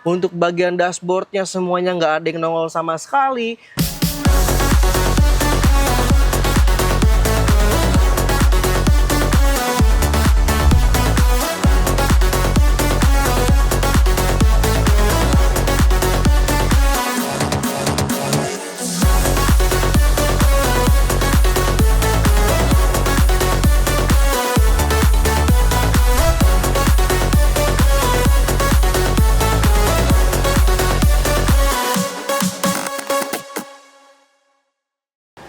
Untuk bagian dashboardnya semuanya nggak ada yang nongol sama sekali.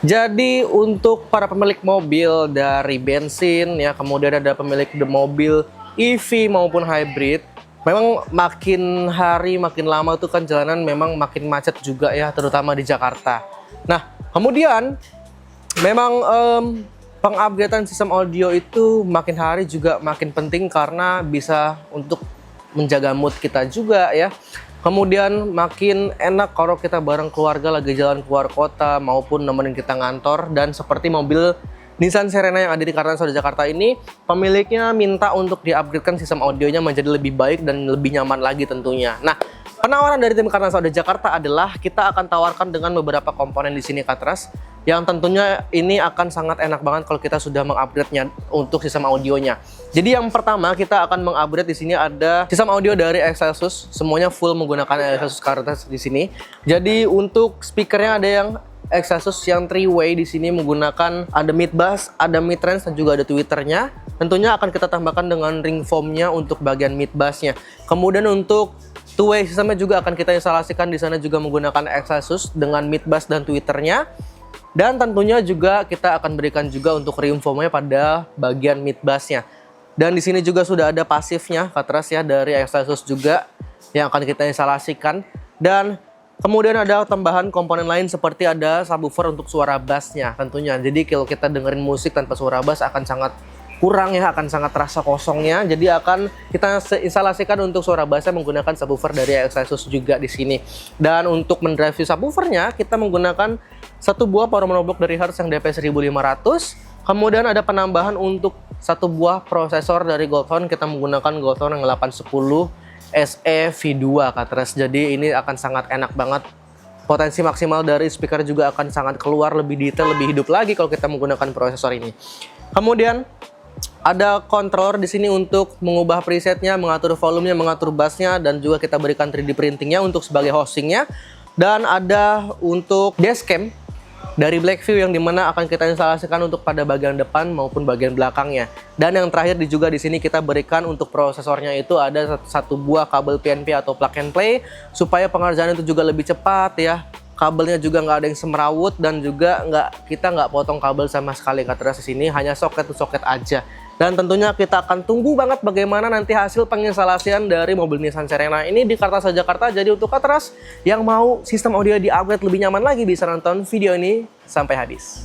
Jadi untuk para pemilik mobil dari bensin ya, kemudian ada pemilik mobil EV maupun hybrid, memang makin hari makin lama tuh kan jalanan memang makin macet juga ya, terutama di Jakarta. Nah, kemudian memang pengupgradean sistem audio itu makin hari juga makin penting karena bisa untuk menjaga mood kita juga ya. Kemudian makin enak kalau kita bareng keluarga lagi jalan keluar kota maupun nemenin kita ngantor. Dan seperti mobil Nissan Serena yang ada di Kartasada Jakarta ini, pemiliknya minta untuk di-upgradekan sistem audionya menjadi lebih baik dan lebih nyaman lagi tentunya. Nah, penawaran dari tim Kartasada Jakarta adalah kita akan tawarkan dengan beberapa komponen di sini Katras, yang tentunya ini akan sangat enak banget kalau kita sudah mengupgrade-nya untuk sistem audionya. Jadi yang pertama kita akan mengupgrade di sini ada sistem audio dari Excelsus, semuanya full menggunakan Excelsus Kartas di sini. Jadi untuk speakernya ada yang Excelsus yang 3-way di sini menggunakan ada mid bass, ada mid range dan juga ada tweeternya. Tentunya akan kita tambahkan dengan ring foamnya untuk bagian mid bassnya. Kemudian untuk two-way sistemnya juga akan kita instalasikan di sana juga menggunakan Excelsus dengan mid bass dan tweeternya. Dan tentunya juga kita akan berikan juga untuk ring foamnya pada bagian mid bassnya. Dan di sini juga sudah ada pasifnya Katras ya dari Excelsus juga yang akan kita instalasikan. Dan kemudian ada tambahan komponen lain seperti ada subwoofer untuk suara bassnya tentunya. Jadi kalau kita dengerin musik tanpa suara bass akan sangat kurang ya, akan sangat terasa kosongnya. Jadi akan kita instalasikan untuk suara bassnya menggunakan subwoofer dari Excelsus juga di sini. Dan untuk mendrive subwoofernya kita menggunakan satu buah power monoblock dari Hertz yang DP 1500. Kemudian ada penambahan untuk satu buah prosesor dari Goldhorn, kita menggunakan Goldhorn yang 810 SE V2 Katras. Jadi ini akan sangat enak banget. Potensi maksimal dari speaker juga akan sangat keluar, lebih detail, lebih hidup lagi kalau kita menggunakan prosesor ini. Kemudian ada controller di sini untuk mengubah presetnya, mengatur volumenya, mengatur bassnya, dan juga kita berikan 3D printingnya untuk sebagai hostingnya. Dan ada untuk dashcam dari Blackview yang dimana akan kita instalasikan untuk pada bagian depan maupun bagian belakangnya. Dan yang terakhir juga di sini kita berikan untuk prosesornya itu ada satu buah kabel PNP atau plug and play supaya pengerjaan itu juga lebih cepat ya. Kabelnya juga nggak ada yang semrawut dan juga kita nggak potong kabel sama sekali Katras di sini, hanya soket to soket aja. Dan tentunya kita akan tunggu banget bagaimana nanti hasil penginstalasian dari mobil Nissan Serena ini di Kartasada Jakarta. Jadi untuk Katras yang mau sistem audio di-upgrade lebih nyaman lagi bisa nonton video ini sampai habis.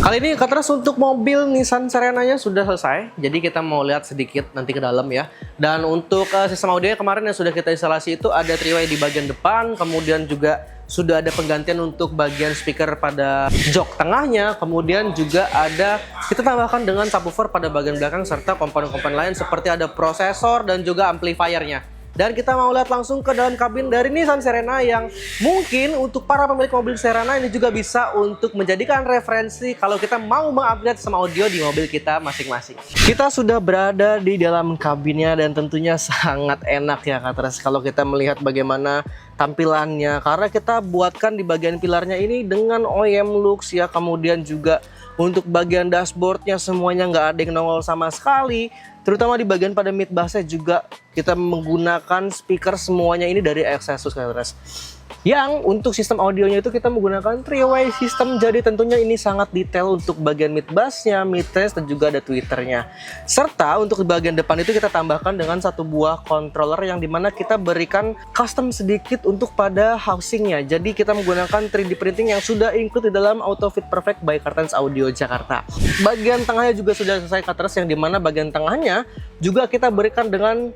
Kali ini Katras untuk mobil Nissan Serenanya sudah selesai. Jadi kita mau lihat sedikit nanti ke dalam ya. Dan untuk sistem audio kemarin yang sudah kita instalasi itu ada 3-way di bagian depan. Kemudian juga sudah ada penggantian untuk bagian speaker pada jok tengahnya. Kemudian juga ada kita tambahkan dengan subwoofer pada bagian belakang serta komponen-komponen lain seperti ada prosesor dan juga amplifiernya. Dan kita mau lihat langsung ke dalam kabin dari Nissan Serena yang mungkin untuk para pemilik mobil Serena ini juga bisa untuk menjadikan referensi kalau kita mau mengupgrade sama audio di mobil kita masing-masing. Kita sudah berada di dalam kabinnya dan tentunya sangat enak ya Katras kalau kita melihat bagaimana tampilannya. Karena kita buatkan di bagian pilarnya ini dengan OEM Lux ya. Kemudian juga untuk bagian dashboardnya semuanya nggak ada yang nongol sama sekali. Terutama di bagian pada mid bassnya juga kita menggunakan speaker semuanya ini dari Excelsus Katras. Yang untuk sistem audionya itu kita menggunakan 3-way system, jadi tentunya ini sangat detail untuk bagian mid bass-nya, mid range, dan juga ada tweeternya. Serta untuk di bagian depan itu kita tambahkan dengan satu buah controller yang dimana kita berikan custom sedikit untuk pada housingnya. Jadi kita menggunakan 3D printing yang sudah include di dalam AutoFit Perfect by Kartens Audio Jakarta. Bagian tengahnya juga sudah selesai Kartens, yang dimana bagian tengahnya juga kita berikan dengan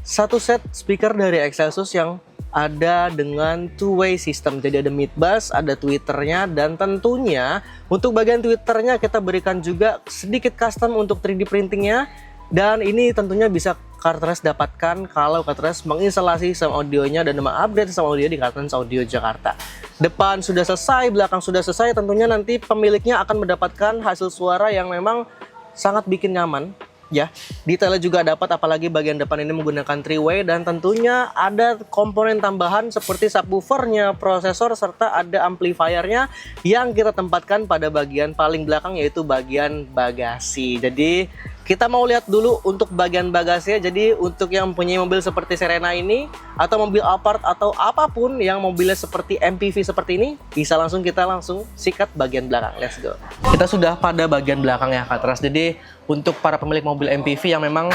satu set speaker dari Excelsus yang ada dengan 2-way system. Jadi ada mid bass, ada tweeternya, dan tentunya untuk bagian tweeternya kita berikan juga sedikit custom untuk 3D printingnya. Dan ini tentunya bisa Kartens dapatkan kalau Kartens menginstalasi sistem audionya dan mengupdate sistem audio di Kartens Audio Jakarta. Depan sudah selesai, belakang sudah selesai, tentunya nanti pemiliknya akan mendapatkan hasil suara yang memang sangat bikin nyaman. Ya, detailnya juga dapat, apalagi bagian depan ini menggunakan 3-way, dan tentunya ada komponen tambahan seperti subwoofernya, prosesor, serta ada amplifiernya yang kita tempatkan pada bagian paling belakang, yaitu bagian bagasi. Jadi kita mau lihat dulu untuk bagian bagasinya. Jadi untuk yang mempunyai mobil seperti Serena ini, atau mobil Alphard, atau apapun yang mobilnya seperti MPV seperti ini, bisa kita langsung sikat bagian belakang. Let's go. Kita sudah pada bagian belakang ya Kartens. Jadi untuk para pemilik mobil MPV yang memang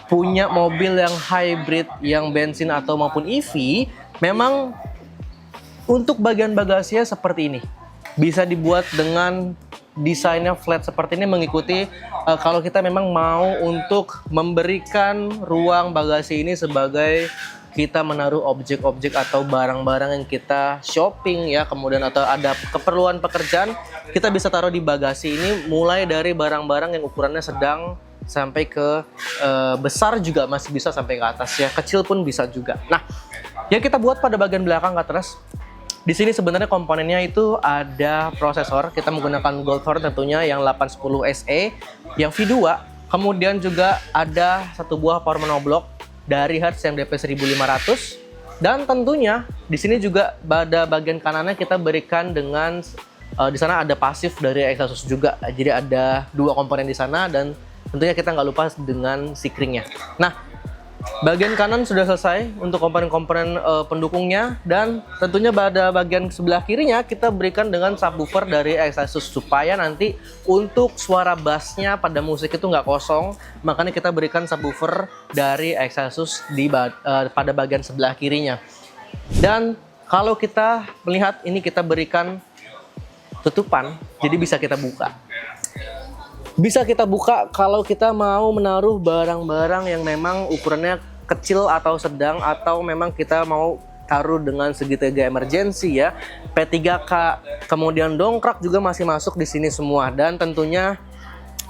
punya mobil yang hybrid, yang bensin atau maupun EV, memang untuk bagian bagasinya seperti ini. Bisa dibuat dengan desainnya flat seperti ini, mengikuti kalau kita memang mau untuk memberikan ruang bagasi ini sebagai kita menaruh objek-objek atau barang-barang yang kita shopping ya, kemudian atau ada keperluan pekerjaan, kita bisa taruh di bagasi ini, mulai dari barang-barang yang ukurannya sedang sampai ke besar juga masih bisa sampai ke atas ya, kecil pun bisa juga. Nah, yang kita buat pada bagian belakang Kartens, di sini sebenarnya komponennya itu ada prosesor. Kita menggunakan Goldhorn tentunya yang 810 SE, yang V2. Kemudian juga ada satu buah power monoblock dari Hertz yang DP 1500. Dan tentunya di sini juga pada bagian kanannya kita berikan dengan di sana ada pasif dari Excelsus juga. Jadi ada dua komponen di sana, dan tentunya kita nggak lupa dengan sikringnya. Nah, bagian kanan sudah selesai untuk komponen-komponen pendukungnya, dan tentunya pada bagian sebelah kirinya kita berikan dengan subwoofer dari Excelsus supaya nanti untuk suara bassnya pada musik itu nggak kosong. Makanya kita berikan subwoofer dari Excelsus di pada bagian sebelah kirinya. Dan kalau kita melihat ini kita berikan tutupan, jadi bisa kita buka. Bisa kita buka kalau kita mau menaruh barang-barang yang memang ukurannya kecil atau sedang, atau memang kita mau taruh dengan segitiga emergency ya. P3K, kemudian dongkrak juga masih masuk di sini semua. Dan tentunya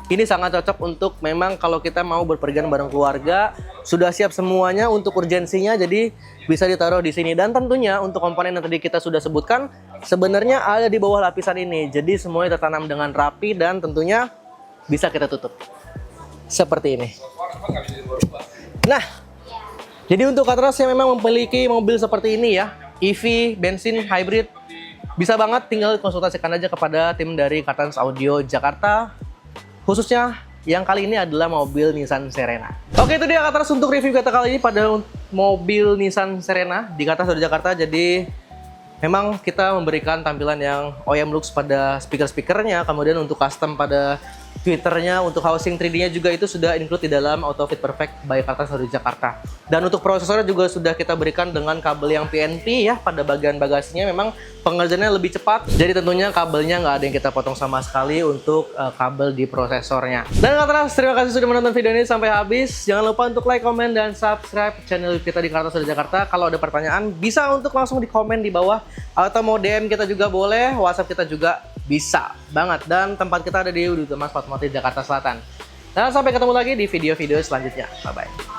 ini sangat cocok untuk memang kalau kita mau berpergian bareng keluarga, sudah siap semuanya untuk urgensinya, jadi bisa ditaruh di sini. Dan tentunya untuk komponen yang tadi kita sudah sebutkan sebenarnya ada di bawah lapisan ini. Jadi semuanya tertanam dengan rapi, dan tentunya bisa kita tutup seperti ini. Nah, jadi untuk Kartens yang memang memiliki mobil seperti ini ya, EV, bensin, hybrid, bisa banget tinggal konsultasikan aja kepada tim dari Kartens Audio Jakarta, khususnya yang kali ini adalah mobil Nissan Serena. Oke, itu dia Kartens untuk review kita kali ini pada mobil Nissan Serena di Kartens Audio Jakarta. Jadi memang kita memberikan tampilan yang OEM looks pada speaker-speakernya, kemudian untuk custom pada tweeternya, untuk housing 3D-nya juga itu sudah include di dalam AutoFit Perfect by Kartens Audio Jakarta. Dan untuk prosesornya juga sudah kita berikan dengan kabel yang PNP ya, pada bagian bagasinya memang pengerjaannya lebih cepat. Jadi tentunya kabelnya nggak ada yang kita potong sama sekali untuk kabel di prosesornya. Dan Kartens, terima kasih sudah menonton video ini sampai habis. Jangan lupa untuk like, komen, dan subscribe channel kita di Kartens Audio Jakarta. Kalau ada pertanyaan bisa untuk langsung di komen di bawah, atau mau DM kita juga boleh, WhatsApp kita juga bisa banget. Dan tempat kita ada di Udutama Otomotif Jakarta Selatan. Dan sampai ketemu lagi di video-video selanjutnya. Bye-bye.